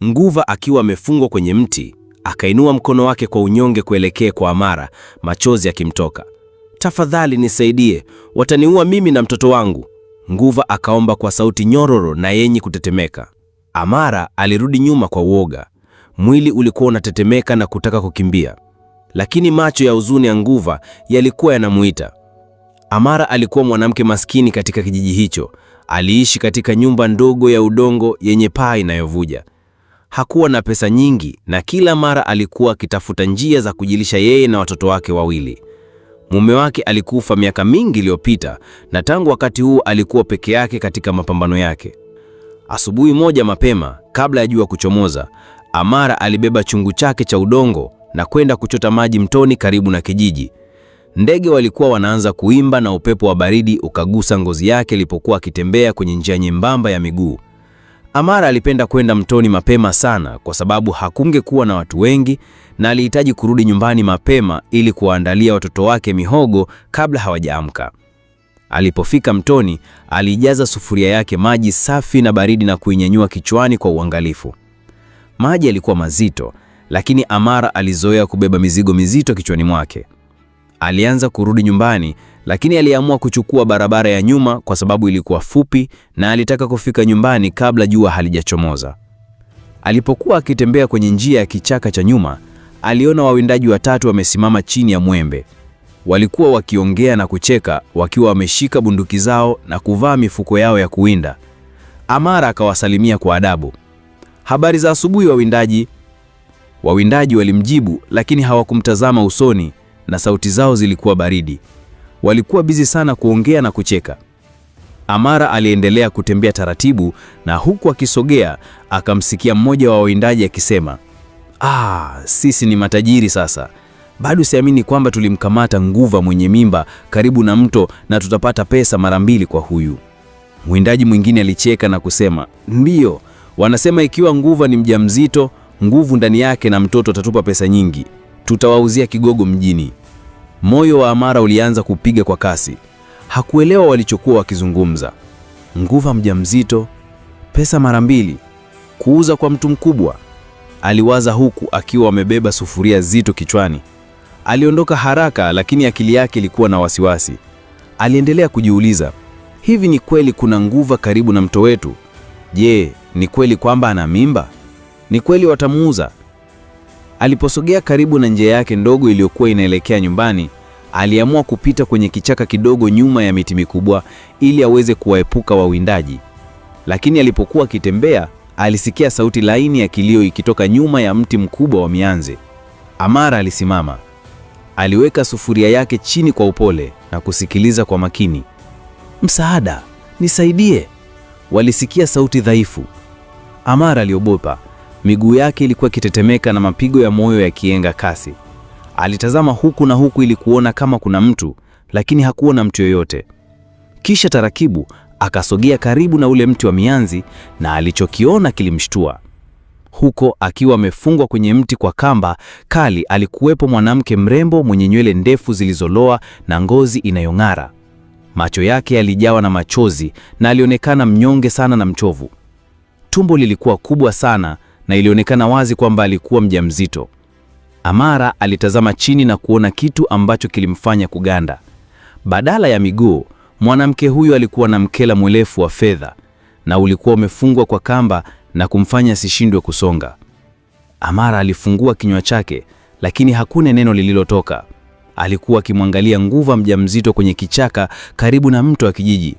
Nguva akiwa amefungwa kwenye mti, akainua mkono wake kwa unyonge kuelekea kwa Amara, machozi yakimtoka. "Tafadhali nisaidie, wataniua mimi na mtoto wangu." Nguva akaomba kwa sauti nyororo na yenye kutetemeka. Amara alirudi nyuma kwa uoga. Mwili ulikuwa unatetemeka na kutaka kukimbia, lakini macho ya huzuni ya Nguva yalikuwa yanamuita. Amara alikuwa mwanamke maskini katika kijiji hicho. Aliishi katika nyumba ndogo ya udongo yenye paa inayovuja. Hakuwa na pesa nyingi na kila mara alikuwa akitafuta njia za kujilisha yeye na watoto wake wawili. Mume wake alikufa miaka mingi iliyopita na tangu wakati huu alikuwa peke yake katika mapambano yake. Asubuhi moja mapema, kabla ya jua kuchomoza, Amara alibeba chungu chake cha udongo na kwenda kuchota maji mtoni karibu na kijiji. Ndege walikuwa wanaanza kuimba na upepo wa baridi ukagusa ngozi yake ilipokuwa akitembea kwenye njia nyembamba ya miguu. Amara alipenda kwenda mtoni mapema sana kwa sababu hakungekuwa na watu wengi na alihitaji kurudi nyumbani mapema ili kuwaandalia watoto wake mihogo kabla hawajaamka. Alipofika mtoni, alijaza sufuria yake maji safi na baridi na kuinyanyua kichwani kwa uangalifu. Maji yalikuwa mazito, lakini Amara alizoea kubeba mizigo mizito kichwani mwake. Alianza kurudi nyumbani, lakini aliamua kuchukua barabara ya nyuma kwa sababu ilikuwa fupi na alitaka kufika nyumbani kabla jua halijachomoza. Alipokuwa akitembea kwenye njia ya kichaka cha nyuma, aliona wawindaji watatu wamesimama chini ya mwembe. Walikuwa wakiongea na kucheka wakiwa wameshika bunduki zao na kuvaa mifuko yao ya kuwinda. Amara akawasalimia kwa adabu. "Habari za asubuhi wawindaji." Wawindaji walimjibu, lakini hawakumtazama usoni na sauti zao zilikuwa baridi. Walikuwa bizi sana kuongea na kucheka. Amara aliendelea kutembea taratibu na huku akisogea akamsikia mmoja wa wawindaji akisema, sisi ni matajiri sasa. Bado siamini kwamba tulimkamata Nguva mwenye mimba karibu na mto na tutapata pesa mara mbili kwa huyu." Mwindaji mwingine alicheka na kusema, "Ndiyo, wanasema ikiwa Nguva ni mjamzito, nguvu ndani yake na mtoto atatupa pesa nyingi. Tutawauzia kigogo mjini." Moyo wa Amara ulianza kupiga kwa kasi. Hakuelewa walichokuwa wakizungumza. Nguva mjamzito, pesa mara mbili, kuuza kwa mtu mkubwa. Aliwaza huku akiwa amebeba sufuria zito kichwani. Aliondoka haraka, lakini akili yake ilikuwa na wasiwasi. Aliendelea kujiuliza, hivi ni kweli kuna Nguva karibu na mto wetu? Je, ni kweli kwamba ana mimba? Ni kweli watamuuza? Aliposogea karibu na njia yake ndogo iliyokuwa inaelekea nyumbani, aliamua kupita kwenye kichaka kidogo nyuma ya miti mikubwa ili aweze kuwaepuka wawindaji. Lakini alipokuwa akitembea, alisikia sauti laini ya kilio ikitoka nyuma ya mti mkubwa wa mianzi. Amara alisimama. Aliweka sufuria yake chini kwa upole na kusikiliza kwa makini. "Msaada, nisaidie." Walisikia sauti dhaifu. Amara aliogopa. Miguu yake ilikuwa ikitetemeka na mapigo ya moyo yakienga kasi. Alitazama huku na huku ili kuona kama kuna mtu, lakini hakuona mtu yoyote. Kisha taratibu akasogea karibu na ule mti wa mianzi na alichokiona kilimshtua. Huko akiwa amefungwa kwenye mti kwa kamba kali, alikuwepo mwanamke mrembo mwenye nywele ndefu zilizoloa na ngozi inayong'ara. Macho yake yalijawa na machozi na alionekana mnyonge sana na mchovu. Tumbo lilikuwa kubwa sana na ilionekana wazi kwamba alikuwa mjamzito. Amara alitazama chini na kuona kitu ambacho kilimfanya kuganda. Badala ya miguu, mwanamke huyo alikuwa na mkela mrefu wa fedha na ulikuwa umefungwa kwa kamba na kumfanya asishindwe kusonga. Amara alifungua kinywa chake, lakini hakuna neno lililotoka. Alikuwa akimwangalia Nguva mjamzito kwenye kichaka karibu na mto wa kijiji.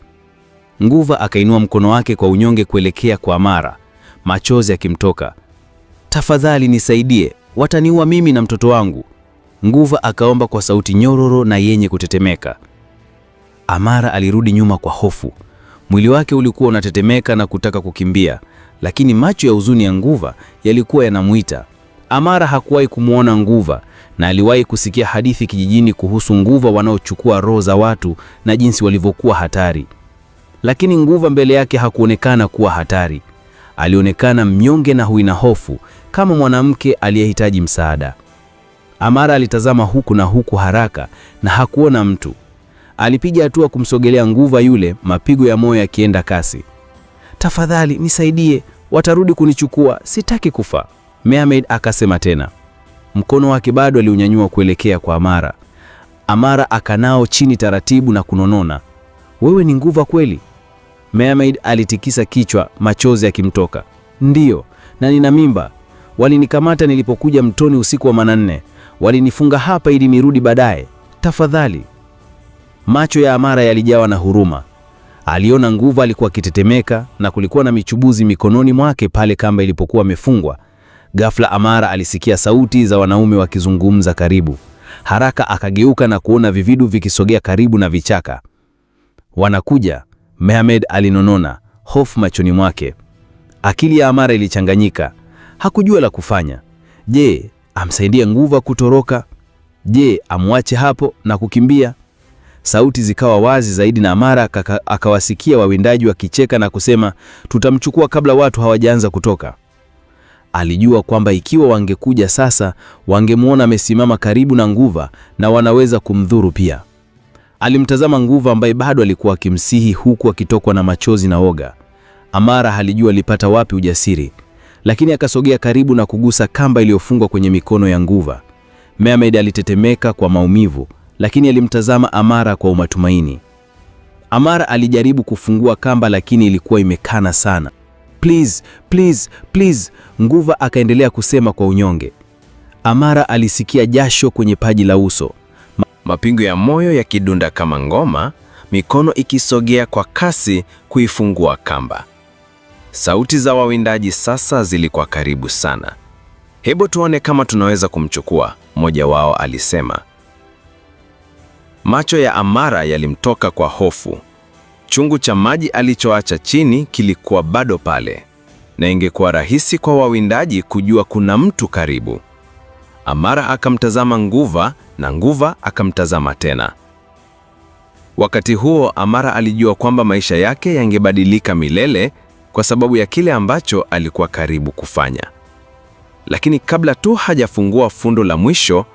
Nguva akainua mkono wake kwa unyonge kuelekea kwa Amara, machozi yakimtoka. "Tafadhali nisaidie, wataniua mimi na mtoto wangu." Nguva akaomba kwa sauti nyororo na yenye kutetemeka. Amara alirudi nyuma kwa hofu. Mwili wake ulikuwa unatetemeka na kutaka kukimbia, lakini macho ya huzuni ya Nguva yalikuwa yanamuita. Amara hakuwahi kumuona Nguva na aliwahi kusikia hadithi kijijini kuhusu Nguva wanaochukua roho za watu na jinsi walivyokuwa hatari. Lakini Nguva mbele yake hakuonekana kuwa hatari. Alionekana mnyonge na huina hofu, kama mwanamke aliyehitaji msaada. Amara alitazama huku na huku haraka na hakuona mtu. Alipiga hatua kumsogelea Nguva yule, mapigo ya moyo yakienda kasi. "Tafadhali nisaidie, watarudi kunichukua, sitaki kufa. Mermaid akasema tena. Mkono wake bado aliunyanyua kuelekea kwa Amara. Amara akanao chini taratibu na kunonona, wewe ni Nguva kweli? Mermaid alitikisa kichwa, machozi yakimtoka. Ndiyo, na nina mimba. Walinikamata nilipokuja mtoni usiku wa manane. Walinifunga hapa ili nirudi baadaye. Tafadhali. Macho ya Amara yalijawa na huruma. Aliona Nguva alikuwa akitetemeka na kulikuwa na michubuzi mikononi mwake pale kamba ilipokuwa imefungwa. Ghafla Amara alisikia sauti za wanaume wakizungumza karibu. Haraka akageuka na kuona vividu vikisogea karibu na vichaka. Wanakuja, Mermaid alinonona, hofu machoni mwake. Akili ya Amara ilichanganyika. Hakujua la kufanya. Je, amsaidie Nguva kutoroka? Je, amwache hapo na kukimbia? Sauti zikawa wazi zaidi na Amara akawasikia wawindaji wakicheka na kusema, tutamchukua kabla watu hawajaanza kutoka. Alijua kwamba ikiwa wangekuja sasa, wangemuona amesimama karibu na Nguva na wanaweza kumdhuru pia. Alimtazama Nguva ambaye bado alikuwa akimsihi huku akitokwa na machozi na woga. Amara halijua alipata wapi ujasiri, lakini akasogea karibu na kugusa kamba iliyofungwa kwenye mikono ya Nguva. Mermaid alitetemeka kwa maumivu, lakini alimtazama Amara kwa matumaini. Amara alijaribu kufungua kamba lakini ilikuwa imekana sana. Please, please, please, Nguva akaendelea kusema kwa unyonge. Amara alisikia jasho kwenye paji la uso. Mapigo ya moyo yakidunda kama ngoma, mikono ikisogea kwa kasi kuifungua kamba. Sauti za wawindaji sasa zilikuwa karibu sana. Hebu tuone kama tunaweza kumchukua, mmoja wao alisema. Macho ya Amara yalimtoka kwa hofu. Chungu cha maji alichoacha chini kilikuwa bado pale, na ingekuwa rahisi kwa wawindaji kujua kuna mtu karibu. Amara akamtazama Nguva na Nguva akamtazama tena. Wakati huo Amara alijua kwamba maisha yake yangebadilika milele kwa sababu ya kile ambacho alikuwa karibu kufanya. Lakini kabla tu hajafungua fundo la mwisho,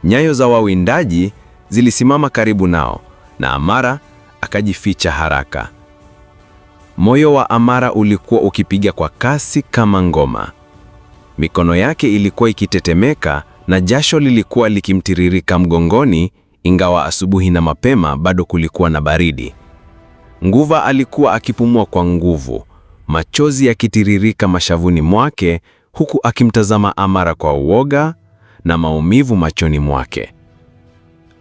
nyayo za wawindaji zilisimama karibu nao na Amara akajificha haraka. Moyo wa Amara ulikuwa ukipiga kwa kasi kama ngoma. Mikono yake ilikuwa ikitetemeka na jasho lilikuwa likimtiririka mgongoni, ingawa asubuhi na mapema bado kulikuwa na baridi. Nguva alikuwa akipumua kwa nguvu, machozi yakitiririka mashavuni mwake, huku akimtazama Amara kwa uoga na maumivu machoni mwake.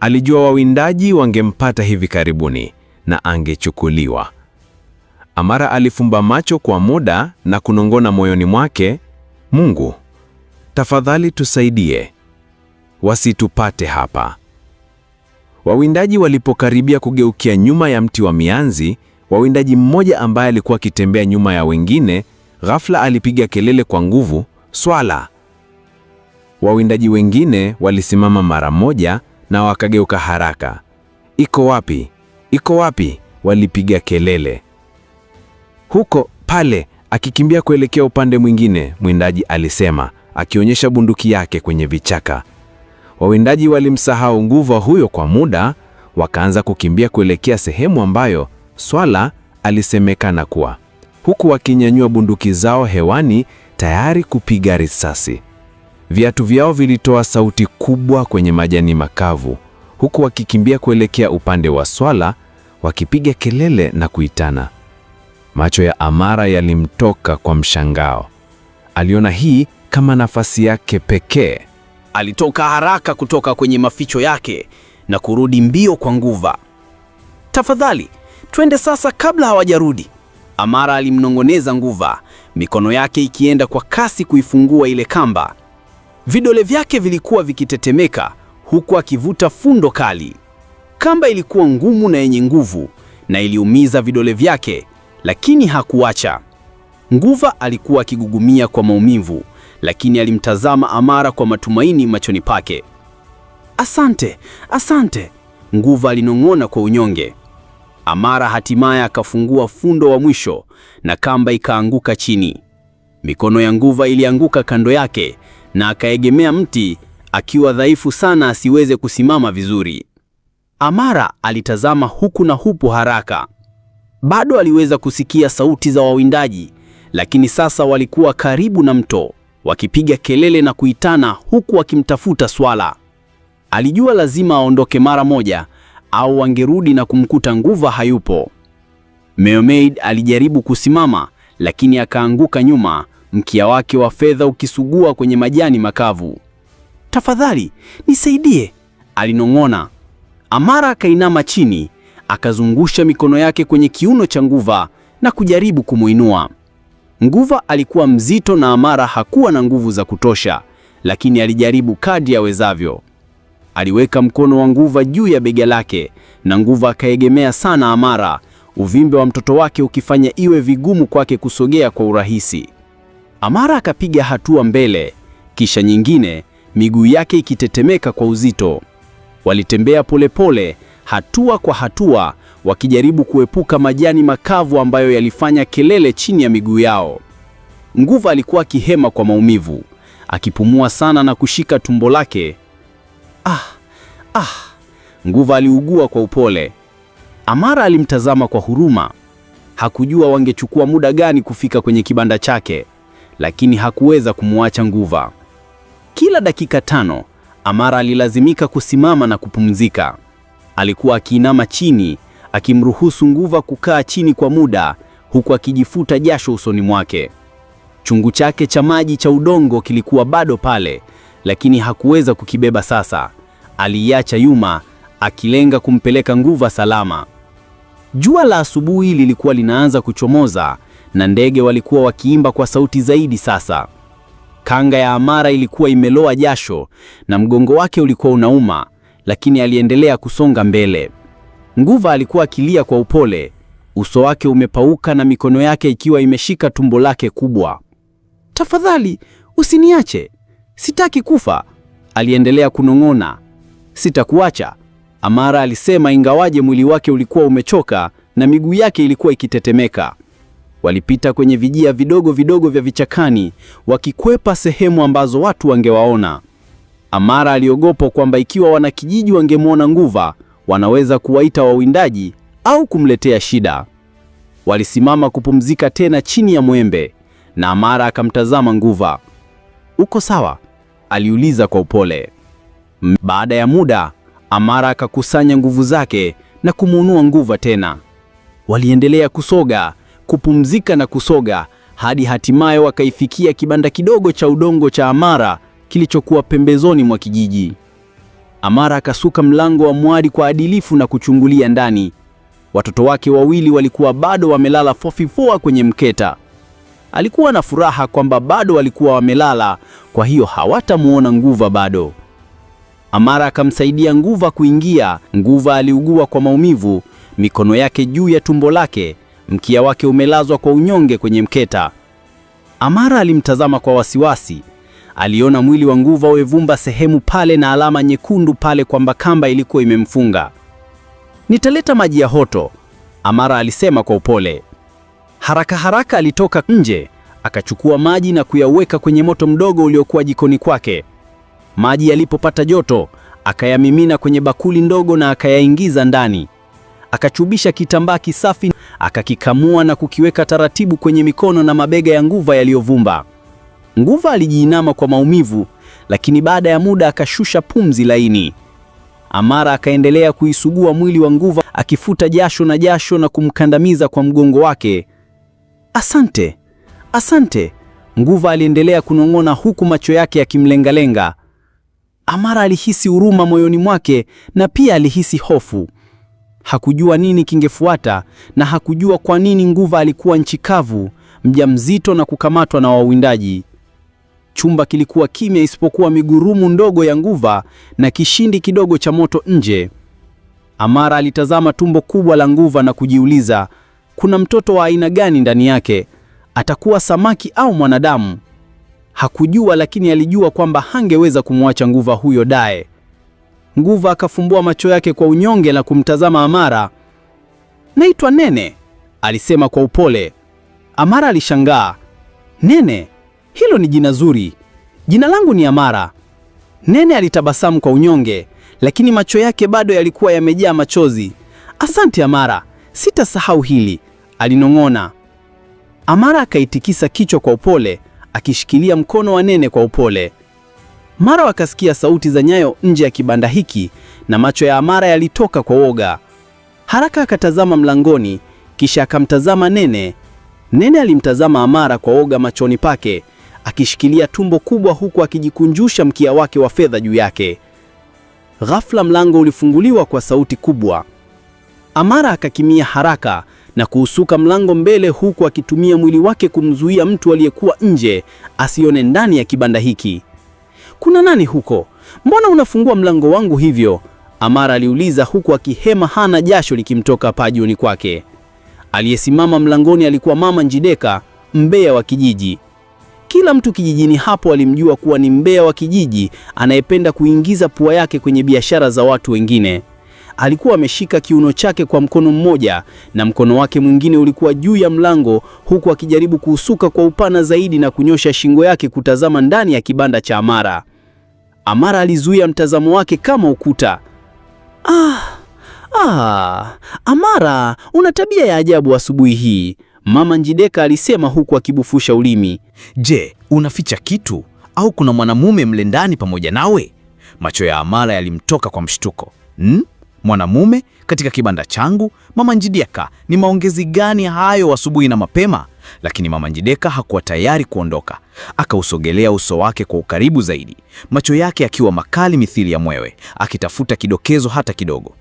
Alijua wawindaji wangempata hivi karibuni na angechukuliwa. Amara alifumba macho kwa muda na kunongona moyoni mwake, Mungu, tafadhali tusaidie. Wasitupate hapa. Wawindaji walipokaribia kugeukia nyuma ya mti wa mianzi, wawindaji mmoja ambaye alikuwa akitembea nyuma ya wengine, ghafla alipiga kelele kwa nguvu, swala. Wawindaji wengine walisimama mara moja na wakageuka haraka. Iko wapi? Iko wapi? Walipiga kelele. Huko pale, akikimbia kuelekea upande mwingine, mwindaji alisema, akionyesha bunduki yake kwenye vichaka. Wawindaji walimsahau Nguva huyo kwa muda, wakaanza kukimbia kuelekea sehemu ambayo swala alisemekana kuwa, huku wakinyanyua bunduki zao hewani tayari kupiga risasi. Viatu vyao vilitoa sauti kubwa kwenye majani makavu, huku wakikimbia kuelekea upande wa swala, wakipiga kelele na kuitana. Macho ya Amara yalimtoka kwa mshangao. Aliona hii kama nafasi yake pekee. Alitoka haraka kutoka kwenye maficho yake na kurudi mbio kwa Nguva. Tafadhali, twende sasa kabla hawajarudi. Amara alimnongoneza Nguva, mikono yake ikienda kwa kasi kuifungua ile kamba. Vidole vyake vilikuwa vikitetemeka huku akivuta fundo kali. Kamba ilikuwa ngumu na yenye nguvu na iliumiza vidole vyake, lakini hakuacha. Nguva alikuwa akigugumia kwa maumivu, lakini alimtazama Amara kwa matumaini machoni pake. Asante, asante, Nguva alinong'ona kwa unyonge. Amara hatimaye akafungua fundo wa mwisho na kamba ikaanguka chini. Mikono ya Nguva ilianguka kando yake na akaegemea mti akiwa dhaifu sana asiweze kusimama vizuri. Amara alitazama huku na hupo haraka. Bado aliweza kusikia sauti za wawindaji, lakini sasa walikuwa karibu na mto, wakipiga kelele na kuitana huku wakimtafuta swala. Alijua lazima aondoke mara moja au wangerudi na kumkuta Nguva hayupo. Mermaid alijaribu kusimama, lakini akaanguka nyuma, mkia wake wa fedha ukisugua kwenye majani makavu. "Tafadhali, nisaidie," alinong'ona. Amara akainama chini, akazungusha mikono yake kwenye kiuno cha Nguva na kujaribu kumuinua. Nguva alikuwa mzito na Amara hakuwa na nguvu za kutosha, lakini alijaribu kadri awezavyo. Aliweka mkono wa Nguva juu ya bega lake na Nguva akaegemea sana Amara, uvimbe wa mtoto wake ukifanya iwe vigumu kwake kusogea kwa urahisi. Amara akapiga hatua mbele, kisha nyingine, miguu yake ikitetemeka kwa uzito. Walitembea polepole, hatua kwa hatua, wakijaribu kuepuka majani makavu ambayo yalifanya kelele chini ya miguu yao. Nguva alikuwa akihema kwa maumivu, akipumua sana na kushika tumbo lake. Nguva aliugua kwa upole. Amara alimtazama kwa huruma. Hakujua wangechukua muda gani kufika kwenye kibanda chake, lakini hakuweza kumwacha Nguva. Kila dakika 5, Amara alilazimika kusimama na kupumzika. Alikuwa akiinama chini, akimruhusu Nguva kukaa chini kwa muda, huku akijifuta jasho usoni mwake. Chungu chake cha maji cha udongo kilikuwa bado pale, lakini hakuweza kukibeba sasa. Aliacha nyuma, akilenga kumpeleka Nguva salama. Jua la asubuhi lilikuwa linaanza kuchomoza na ndege walikuwa wakiimba kwa sauti zaidi sasa. Kanga ya Amara ilikuwa imeloa jasho na mgongo wake ulikuwa unauma, lakini aliendelea kusonga mbele. Nguva alikuwa akilia kwa upole, uso wake umepauka na mikono yake ikiwa imeshika tumbo lake kubwa. "Tafadhali, usiniache. Sitaki kufa," aliendelea kunong'ona. "Sitakuacha," Amara alisema, ingawaje mwili wake ulikuwa umechoka na miguu yake ilikuwa ikitetemeka. Walipita kwenye vijia vidogo vidogo vya vichakani, wakikwepa sehemu ambazo watu wangewaona. Amara aliogopa kwamba ikiwa wanakijiji wangemwona Nguva, wanaweza kuwaita wawindaji au kumletea shida. Walisimama kupumzika tena chini ya mwembe, na Amara akamtazama Nguva. "Uko sawa?" aliuliza kwa upole. Baada ya muda, Amara akakusanya nguvu zake na kumuinua Nguva tena. Waliendelea kusoga, kupumzika na kusoga, hadi hatimaye wakaifikia kibanda kidogo cha udongo cha Amara kilichokuwa pembezoni mwa kijiji. Amara akasuka mlango wa mwari kwa adilifu na kuchungulia ndani. Watoto wake wawili walikuwa bado wamelala fofifua kwenye mketa. Alikuwa na furaha kwamba bado walikuwa wamelala, kwa hiyo hawatamuona Nguva bado. Amara akamsaidia Nguva kuingia. Nguva aliugua kwa maumivu, mikono yake juu ya tumbo lake, mkia wake umelazwa kwa unyonge kwenye mketa. Amara alimtazama kwa wasiwasi. Aliona mwili wa Nguva umevumba sehemu pale na alama nyekundu pale kwamba kamba ilikuwa imemfunga. "Nitaleta maji ya hoto," Amara alisema kwa upole. Haraka haraka alitoka nje, akachukua maji na kuyaweka kwenye moto mdogo uliokuwa jikoni kwake. Maji yalipopata joto, akayamimina kwenye bakuli ndogo na akayaingiza ndani. Akachubisha kitambaa kisafi, akakikamua na kukiweka taratibu kwenye mikono na mabega ya Nguva yaliyovumba. Nguva alijiinama kwa maumivu, lakini baada ya muda akashusha pumzi laini. Amara akaendelea kuisugua mwili wa Nguva, akifuta jasho na kumkandamiza kwa mgongo wake. "Asante, asante," Nguva aliendelea kunong'ona huku macho yake yakimlengalenga. Amara alihisi huruma moyoni mwake na pia alihisi hofu. Hakujua nini kingefuata na hakujua kwa nini Nguva alikuwa nchi kavu, mjamzito na kukamatwa na wawindaji. Chumba kilikuwa kimya isipokuwa migurumu ndogo ya Nguva na kishindi kidogo cha moto nje. Amara alitazama tumbo kubwa la Nguva na kujiuliza, kuna mtoto wa aina gani ndani yake? Atakuwa samaki au mwanadamu? Hakujua, lakini alijua kwamba hangeweza kumwacha Nguva huyo dae. Nguva akafumbua macho yake kwa unyonge na kumtazama Amara. "Naitwa Nene," alisema kwa upole. Amara alishangaa. "Nene? Hilo ni jina zuri. Jina langu ni Amara." Nene alitabasamu kwa unyonge, lakini macho yake bado yalikuwa yamejaa machozi. "Asante Amara, sitasahau hili," alinong'ona. Amara akaitikisa kichwa kwa upole, akishikilia mkono wa Nene kwa upole. Mara wakasikia sauti za nyayo nje ya kibanda hiki na macho ya Amara yalitoka kwa woga. Haraka akatazama mlangoni, kisha akamtazama Nene. Nene alimtazama Amara kwa woga machoni pake, akishikilia tumbo kubwa huku akijikunjusha mkia wake wa fedha juu yake. Ghafla mlango ulifunguliwa kwa sauti kubwa. Amara akakimia haraka na kuusuka mlango mbele huku akitumia mwili wake kumzuia mtu aliyekuwa nje asione ndani ya kibanda hiki. "Kuna nani huko? Mbona unafungua mlango wangu hivyo?" Amara aliuliza huku akihema hana jasho likimtoka pajuni kwake. Aliyesimama mlangoni alikuwa Mama Njideka, mbea wa kijiji. Kila mtu kijijini hapo alimjua kuwa ni mbea wa kijiji anayependa kuingiza pua yake kwenye biashara za watu wengine. Alikuwa ameshika kiuno chake kwa mkono mmoja na mkono wake mwingine ulikuwa juu ya mlango huku akijaribu kuusuka kwa upana zaidi na kunyosha shingo yake kutazama ndani ya kibanda cha Amara. Amara alizuia mtazamo wake kama ukuta. Amara, una tabia ya ajabu asubuhi hii, Mama Njideka alisema huku akibufusha ulimi. Je, unaficha kitu au kuna mwanamume mle ndani pamoja nawe? Macho ya Amara yalimtoka kwa mshtuko. Mwanamume katika kibanda changu? Mama Njideka, ni maongezi gani hayo asubuhi na mapema? Lakini Mama Njideka hakuwa tayari kuondoka. Akausogelea uso wake kwa ukaribu zaidi, macho yake akiwa makali mithili ya mwewe, akitafuta kidokezo hata kidogo.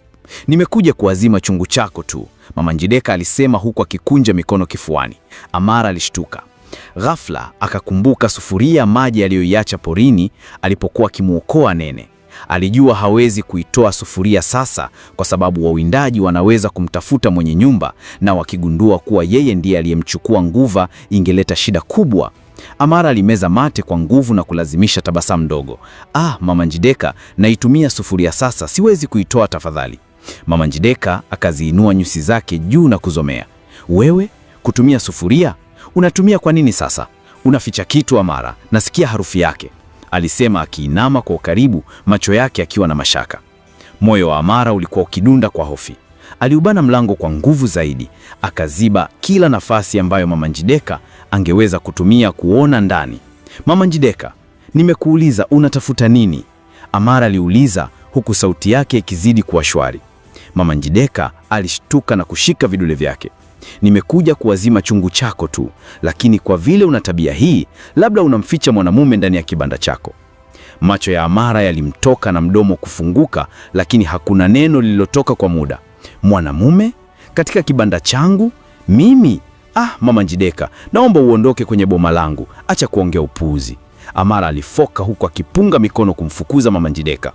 "Nimekuja kuazima chungu chako tu," Mama Njideka alisema huku akikunja mikono kifuani. Amara alishtuka. Ghafla akakumbuka sufuria maji aliyoiacha porini alipokuwa akimuokoa Nene. Alijua hawezi kuitoa sufuria sasa kwa sababu wawindaji wanaweza kumtafuta mwenye nyumba, na wakigundua kuwa yeye ndiye aliyemchukua Nguva ingeleta shida kubwa. Amara alimeza mate kwa nguvu na kulazimisha tabasamu ndogo. Mama Njideka, naitumia sufuria sasa, siwezi kuitoa tafadhali." Mama Njideka akaziinua nyusi zake juu na kuzomea. "Wewe kutumia sufuria? Unatumia kwa nini sasa? Unaficha kitu Amara, nasikia harufu yake," alisema akiinama kwa ukaribu, macho yake akiwa na mashaka. Moyo wa Amara ulikuwa ukidunda kwa hofu. Aliubana mlango kwa nguvu zaidi, akaziba kila nafasi ambayo Mama Njideka angeweza kutumia kuona ndani. "Mama Njideka, nimekuuliza unatafuta nini?" Amara aliuliza huku sauti yake ikizidi kuwa shwari. Mama Njideka alishtuka na kushika vidole vyake. "Nimekuja kuwazima chungu chako tu, lakini kwa vile una tabia hii, labda unamficha mwanamume ndani ya kibanda chako." Macho ya Amara yalimtoka na mdomo kufunguka, lakini hakuna neno lililotoka kwa muda. "Mwanamume? Katika kibanda changu? Mimi? Mama Njideka, naomba uondoke kwenye boma langu, acha kuongea upuuzi." Amara alifoka huku akipunga mikono kumfukuza Mama Njideka.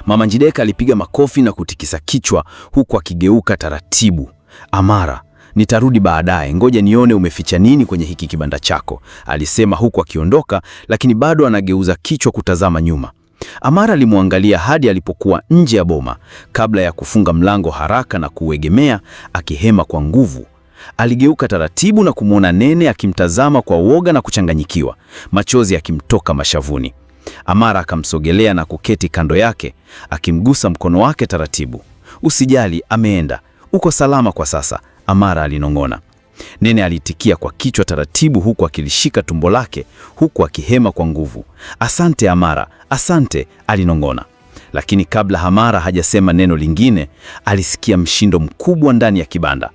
Mama Njideka alipiga makofi na kutikisa kichwa huku akigeuka taratibu. "Amara, nitarudi baadaye, ngoja nione umeficha nini kwenye hiki kibanda chako," alisema huku akiondoka, lakini bado anageuza kichwa kutazama nyuma. Amara alimwangalia hadi alipokuwa nje ya boma, kabla ya kufunga mlango haraka na kuegemea akihema kwa nguvu. Aligeuka taratibu na kumwona Nene akimtazama kwa uoga na kuchanganyikiwa, machozi yakimtoka mashavuni. Amara akamsogelea na kuketi kando yake, akimgusa mkono wake taratibu. "Usijali, ameenda. Uko salama kwa sasa," Amara alinong'ona. Nene alitikia kwa kichwa taratibu huku akilishika tumbo lake huku akihema kwa nguvu. "Asante Amara, asante," alinong'ona. Lakini kabla Amara hajasema neno lingine, alisikia mshindo mkubwa ndani ya kibanda.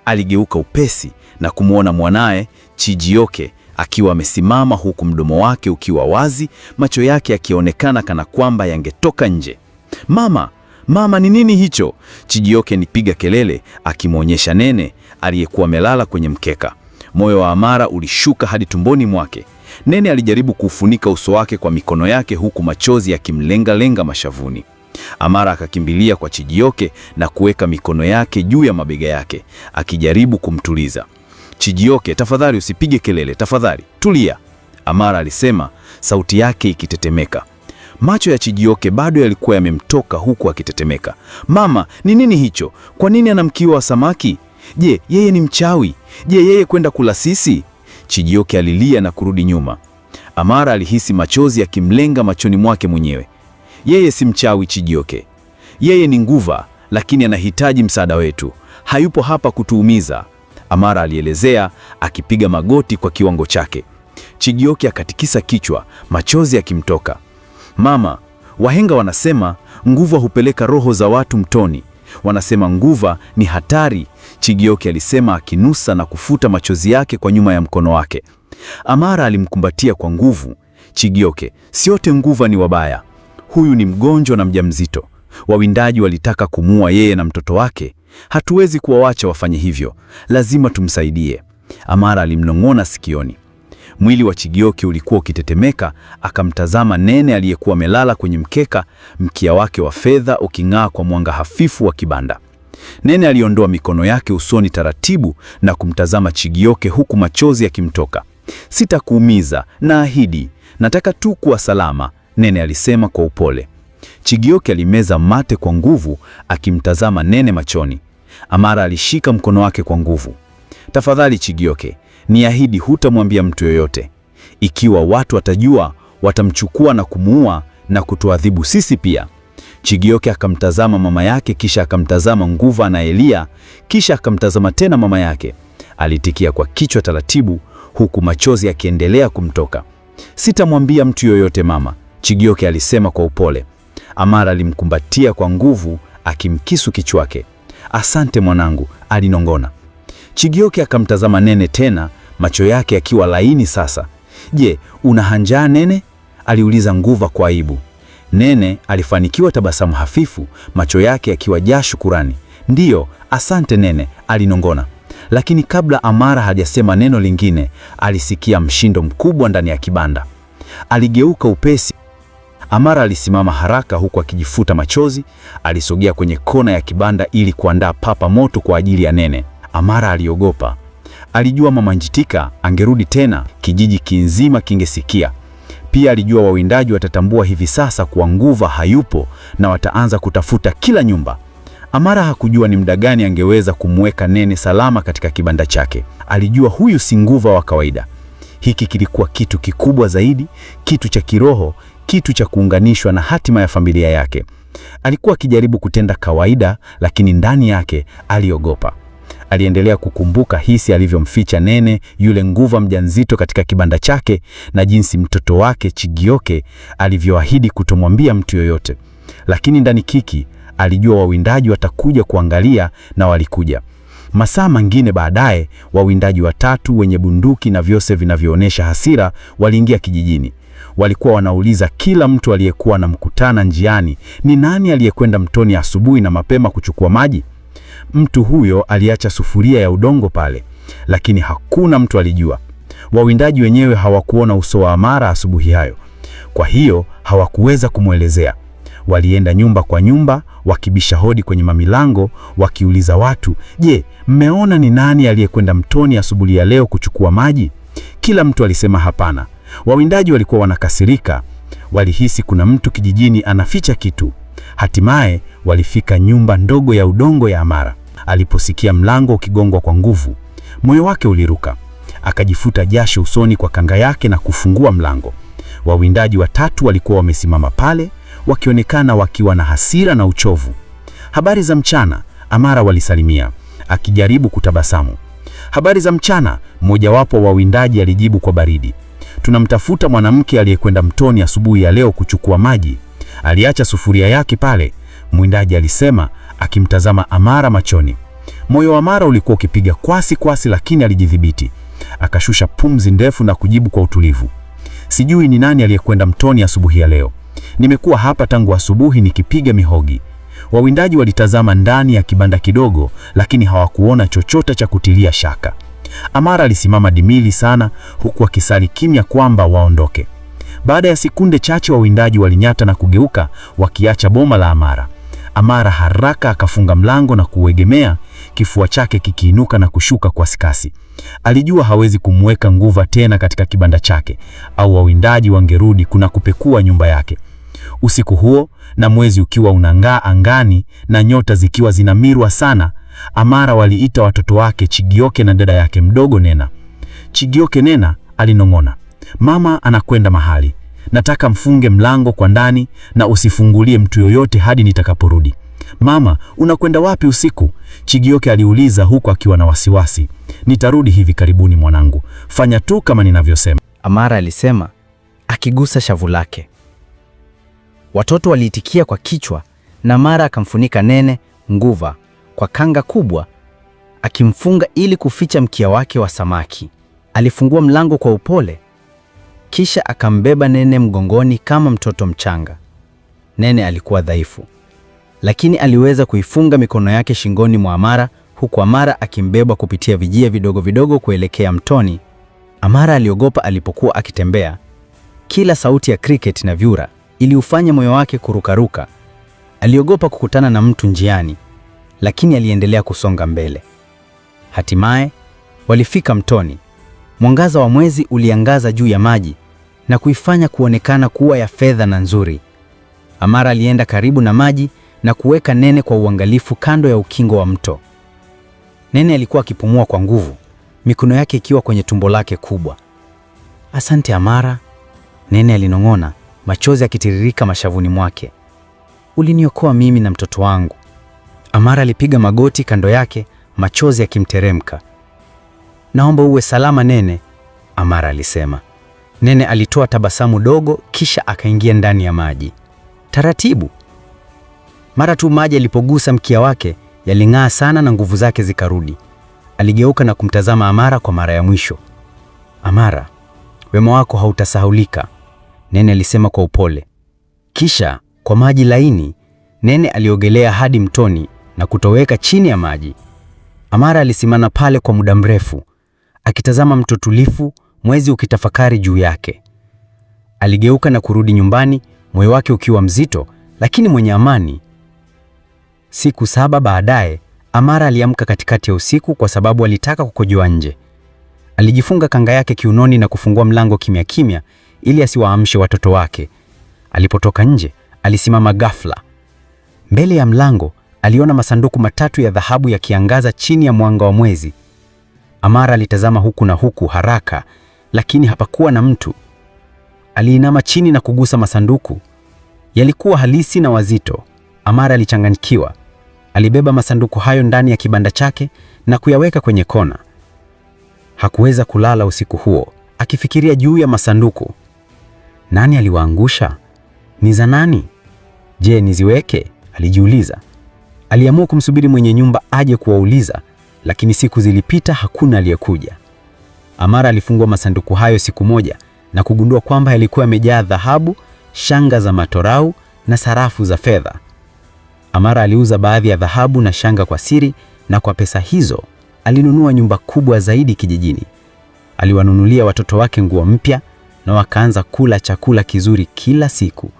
Aligeuka upesi na kumwona mwanae Chijioke akiwa amesimama huku mdomo wake ukiwa wazi, macho yake yakionekana kana kwamba yangetoka nje. Mama, ni nini hicho?" Chijioke nipiga kelele akimwonyesha Nene aliyekuwa amelala kwenye mkeka. Moyo wa Amara ulishuka hadi tumboni mwake. Nene alijaribu kuufunika uso wake kwa mikono yake huku machozi yakimlenga-lenga mashavuni. Amara akakimbilia kwa Chijioke na kuweka mikono yake juu ya mabega yake, akijaribu kumtuliza. "Chijioke, tafadhali usipige kelele, tafadhali, tulia," Amara alisema, sauti yake ikitetemeka. Macho ya Chijioke bado yalikuwa yamemtoka huku akitetemeka. "Mama, ni nini hicho? Kwa nini ana mkiwa wa samaki? Je, yeye ni mchawi? Je, yeye kwenda kula sisi?" Chijioke alilia na kurudi nyuma. Amara alihisi machozi yakimlenga machoni mwake mwenyewe. "Yeye si mchawi Chijioke. Yeye ni Nguva, lakini anahitaji msaada wetu. Hayupo hapa kutuumiza." Amara alielezea, akipiga magoti kwa kiwango chake. Chigioke akatikisa kichwa, machozi yakimtoka. Mama, wahenga wanasema nguva hupeleka roho za watu mtoni. Wanasema nguva ni hatari, Chigioke alisema akinusa na kufuta machozi yake kwa nyuma ya mkono wake. Amara alimkumbatia kwa nguvu. Chigioke, siote nguva ni wabaya. Huyu ni mgonjwa na mjamzito. Wawindaji walitaka kumuua yeye na mtoto wake. Hatuwezi kuwaacha wafanye hivyo. Lazima tumsaidie. Amara alimnong'ona sikioni. Mwili wa Chigioke ulikuwa ukitetemeka, akamtazama Nene aliyekuwa amelala kwenye mkeka, mkia wake wa fedha uking'aa kwa mwanga hafifu wa kibanda. Nene aliondoa mikono yake usoni taratibu na kumtazama Chigioke huku machozi yakimtoka. Sitakuumiza, naahidi. Nataka tu kuwa salama, Nene alisema kwa upole. Chigioke alimeza mate kwa nguvu akimtazama Nene machoni. Amara alishika mkono wake kwa nguvu. Tafadhali Chigioke, niahidi hutamwambia mtu yoyote. Ikiwa watu watajua, watamchukua na kumuua na kutuadhibu sisi pia. Chigioke akamtazama mama yake, kisha akamtazama Nguva na Elia, kisha akamtazama tena mama yake. Alitikia kwa kichwa taratibu huku machozi yakiendelea kumtoka. Sitamwambia mtu yoyote mama, Chigioke alisema kwa upole. Amara alimkumbatia kwa nguvu akimkisu kichwake. Asante mwanangu, alinong'ona. Chigioke akamtazama Nene tena, macho yake yakiwa laini sasa. Je, una njaa Nene? Aliuliza Nguva kwa aibu. Nene alifanikiwa tabasamu hafifu, macho yake yakiwa jaa shukurani. Ndiyo, asante Nene, alinong'ona. Lakini kabla Amara hajasema neno lingine, alisikia mshindo mkubwa ndani ya kibanda. Aligeuka upesi. Amara alisimama haraka huku akijifuta machozi. Alisogea kwenye kona ya kibanda ili kuandaa papa moto kwa ajili ya Nene. Amara aliogopa. Alijua Mama Njitika angerudi tena, kijiji kinzima kingesikia. Pia alijua wawindaji watatambua hivi sasa kuwa Nguva hayupo na wataanza kutafuta kila nyumba. Amara hakujua ni muda gani angeweza kumweka Nene salama katika kibanda chake. Alijua huyu si Nguva wa kawaida. Hiki kilikuwa kitu kikubwa zaidi, kitu cha kiroho, kitu cha kuunganishwa na hatima ya familia yake. Alikuwa akijaribu kutenda kawaida, lakini ndani yake aliogopa. Aliendelea kukumbuka hisi alivyomficha Nene, yule Nguva mjamzito katika kibanda chake, na jinsi mtoto wake Chigioke alivyoahidi kutomwambia mtu yoyote. Lakini ndani kiki alijua wawindaji watakuja kuangalia, na walikuja. Masaa mengine baadaye, wawindaji watatu wenye bunduki na vyose vinavyoonyesha hasira waliingia kijijini. Walikuwa wanauliza kila mtu aliyekuwa na mkutana njiani, ni nani aliyekwenda mtoni asubuhi na mapema kuchukua maji? Mtu huyo aliacha sufuria ya udongo pale, lakini hakuna mtu alijua. Wawindaji wenyewe hawakuona uso wa Amara asubuhi hayo, kwa hiyo hawakuweza kumwelezea. Walienda nyumba kwa nyumba, wakibisha hodi kwenye mamilango, wakiuliza watu, je, mmeona ni nani aliyekwenda mtoni asubuhi ya leo kuchukua maji? Kila mtu alisema hapana. Wawindaji walikuwa wanakasirika, walihisi kuna mtu kijijini anaficha kitu. Hatimaye walifika nyumba ndogo ya udongo ya Amara. Aliposikia mlango ukigongwa kwa nguvu, moyo wake uliruka. Akajifuta jasho usoni kwa kanga yake na kufungua mlango. Wawindaji watatu walikuwa wamesimama pale, wakionekana wakiwa na hasira na uchovu. Habari za mchana, Amara walisalimia, akijaribu kutabasamu. Habari za mchana, mmojawapo wa wawindaji alijibu kwa baridi. Tunamtafuta mwanamke aliyekwenda mtoni asubuhi ya leo kuchukua maji. Aliacha sufuria yake pale, mwindaji alisema akimtazama Amara machoni. Moyo wa Amara ulikuwa ukipiga kwasi kwasi, lakini alijidhibiti. Akashusha pumzi ndefu na kujibu kwa utulivu. Sijui ni nani aliyekwenda mtoni asubuhi ya leo. Nimekuwa hapa tangu asubuhi nikipiga mihogi. Wawindaji walitazama ndani ya kibanda kidogo, lakini hawakuona chochote cha kutilia shaka. Amara alisimama dimili sana, huku akisali kimya kwamba waondoke. Baada ya sekunde chache wawindaji walinyata na kugeuka, wakiacha boma la Amara. Amara haraka akafunga mlango na kuegemea, kifua chake kikiinuka na kushuka kwa kasi. Alijua hawezi kumweka Nguva tena katika kibanda chake, au wawindaji wangerudi kuna kupekua nyumba yake. Usiku huo, na mwezi ukiwa unang'aa angani na nyota zikiwa zinamirwa sana, Amara waliita watoto wake Chigioke na dada yake mdogo Nena. Chigioke, Nena, alinong'ona, mama anakwenda mahali. Nataka mfunge mlango kwa ndani na usifungulie mtu yoyote hadi nitakaporudi. Mama, unakwenda wapi usiku? Chigioke aliuliza huku akiwa na wasiwasi. Nitarudi hivi karibuni mwanangu. Fanya tu kama ninavyosema. Amara alisema akigusa shavu lake. Watoto waliitikia kwa kichwa na Amara akamfunika Nene Nguva kwa kanga kubwa akimfunga ili kuficha mkia wake wa samaki. Alifungua mlango kwa upole kisha akambeba Nene mgongoni kama mtoto mchanga. Nene alikuwa dhaifu, lakini aliweza kuifunga mikono yake shingoni mwa Amara huku Amara akimbeba kupitia vijia vidogo vidogo kuelekea mtoni. Amara aliogopa alipokuwa akitembea. Kila sauti ya cricket na vyura iliufanya moyo wake kurukaruka. Aliogopa kukutana na mtu njiani, lakini aliendelea kusonga mbele. Hatimaye walifika mtoni. Mwangaza wa mwezi uliangaza juu ya maji na kuifanya kuonekana kuwa ya fedha na nzuri. Amara alienda karibu na maji na kuweka Nene kwa uangalifu kando ya ukingo wa mto. Nene alikuwa akipumua kwa nguvu, mikono yake ikiwa kwenye tumbo lake kubwa. Asante Amara, Nene alinong'ona, machozi yakitiririka mashavuni mwake. Uliniokoa mimi na mtoto wangu. Amara alipiga magoti kando yake, machozi yakimteremka. Naomba uwe salama Nene, Amara alisema. Nene alitoa tabasamu dogo kisha akaingia ndani ya maji. Taratibu. Mara tu maji yalipogusa mkia wake, yaling'aa sana na nguvu zake zikarudi. Aligeuka na kumtazama Amara kwa mara ya mwisho. Amara, wema wako hautasahulika, Nene alisema kwa upole. Kisha kwa maji laini, Nene aliogelea hadi mtoni na kutoweka chini ya maji. Amara alisimama pale kwa muda mrefu, akitazama mto tulivu, mwezi ukitafakari juu yake. Aligeuka na kurudi nyumbani, moyo wake ukiwa mzito lakini mwenye amani. Siku 7 baadaye, Amara aliamka katikati ya usiku kwa sababu alitaka kukojoa nje. Alijifunga kanga yake kiunoni na kufungua mlango kimya kimya ili asiwaamshe watoto wake. Alipotoka nje, alisimama ghafla. Mbele ya mlango, aliona masanduku matatu ya dhahabu yakiangaza chini ya mwanga wa mwezi. Amara alitazama huku na huku haraka, lakini hapakuwa na mtu. Aliinama chini na kugusa masanduku. Yalikuwa halisi na wazito. Amara alichanganyikiwa. Alibeba masanduku hayo ndani ya kibanda chake na kuyaweka kwenye kona. Hakuweza kulala usiku huo, akifikiria juu ya masanduku. Nani aliwaangusha? Ni za nani? Je, niziweke? Alijiuliza. Aliamua kumsubiri mwenye nyumba aje kuwauliza, lakini siku zilipita, hakuna aliyekuja. Amara alifungua masanduku hayo siku moja na kugundua kwamba yalikuwa yamejaa dhahabu, shanga za matorau na sarafu za fedha. Amara aliuza baadhi ya dhahabu na shanga kwa siri, na kwa pesa hizo alinunua nyumba kubwa zaidi kijijini. Aliwanunulia watoto wake nguo mpya na wakaanza kula chakula kizuri kila siku.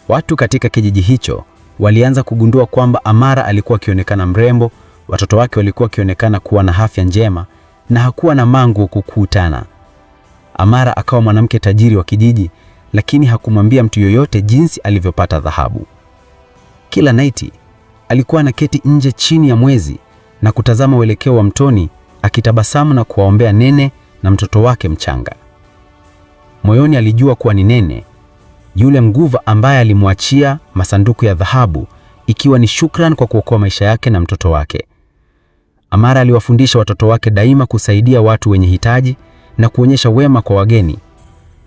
Watu katika kijiji hicho walianza kugundua kwamba Amara alikuwa akionekana mrembo, watoto wake walikuwa akionekana kuwa na afya njema na hakuwa na mangu kukutana. Amara akawa mwanamke tajiri wa kijiji, lakini hakumwambia mtu yoyote jinsi alivyopata dhahabu. Kila naiti alikuwa anaketi nje chini ya mwezi na kutazama uelekeo wa mtoni, akitabasamu na kuwaombea Nene na mtoto wake mchanga. Moyoni alijua kuwa ni Nene, yule Nguva ambaye alimwachia masanduku ya dhahabu, ikiwa ni shukran kwa kuokoa maisha yake na mtoto wake. Amara aliwafundisha watoto wake daima kusaidia watu wenye hitaji na kuonyesha wema kwa wageni.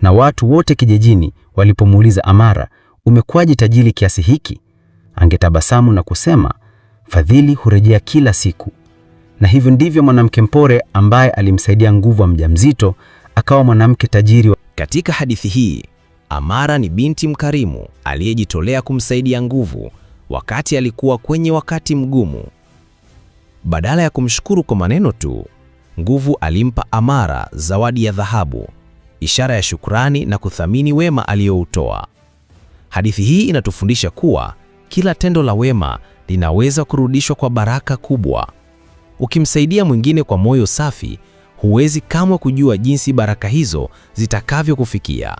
Na watu wote kijijini walipomuuliza Amara, umekuwaje tajiri kiasi hiki? Angetabasamu na kusema, fadhili hurejea kila siku. Na hivyo ndivyo mwanamke mpore ambaye alimsaidia Nguva mjamzito akawa mwanamke tajiri. Katika hadithi hii, Amara ni binti mkarimu aliyejitolea kumsaidia Nguvu wakati alikuwa kwenye wakati mgumu. Badala ya kumshukuru kwa maneno tu, Nguvu alimpa Amara zawadi ya dhahabu, ishara ya shukrani na kuthamini wema aliyoutoa. Hadithi hii inatufundisha kuwa kila tendo la wema linaweza kurudishwa kwa baraka kubwa. Ukimsaidia mwingine kwa moyo safi, huwezi kamwe kujua jinsi baraka hizo zitakavyokufikia.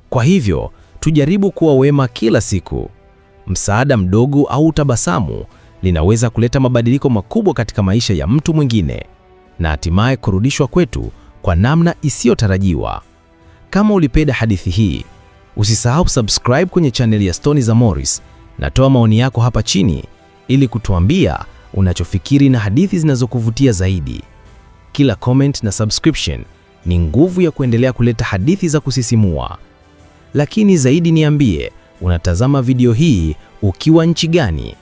Kwa hivyo, tujaribu kuwa wema kila siku. Msaada mdogo au tabasamu linaweza kuleta mabadiliko makubwa katika maisha ya mtu mwingine na hatimaye kurudishwa kwetu kwa namna isiyotarajiwa. Kama ulipenda hadithi hii, usisahau subscribe kwenye channel ya Stori za Morris Natoa maoni yako hapa chini ili kutuambia unachofikiri na hadithi zinazokuvutia zaidi. Kila comment na subscription ni nguvu ya kuendelea kuleta hadithi za kusisimua. Lakini zaidi niambie, unatazama video hii ukiwa nchi gani?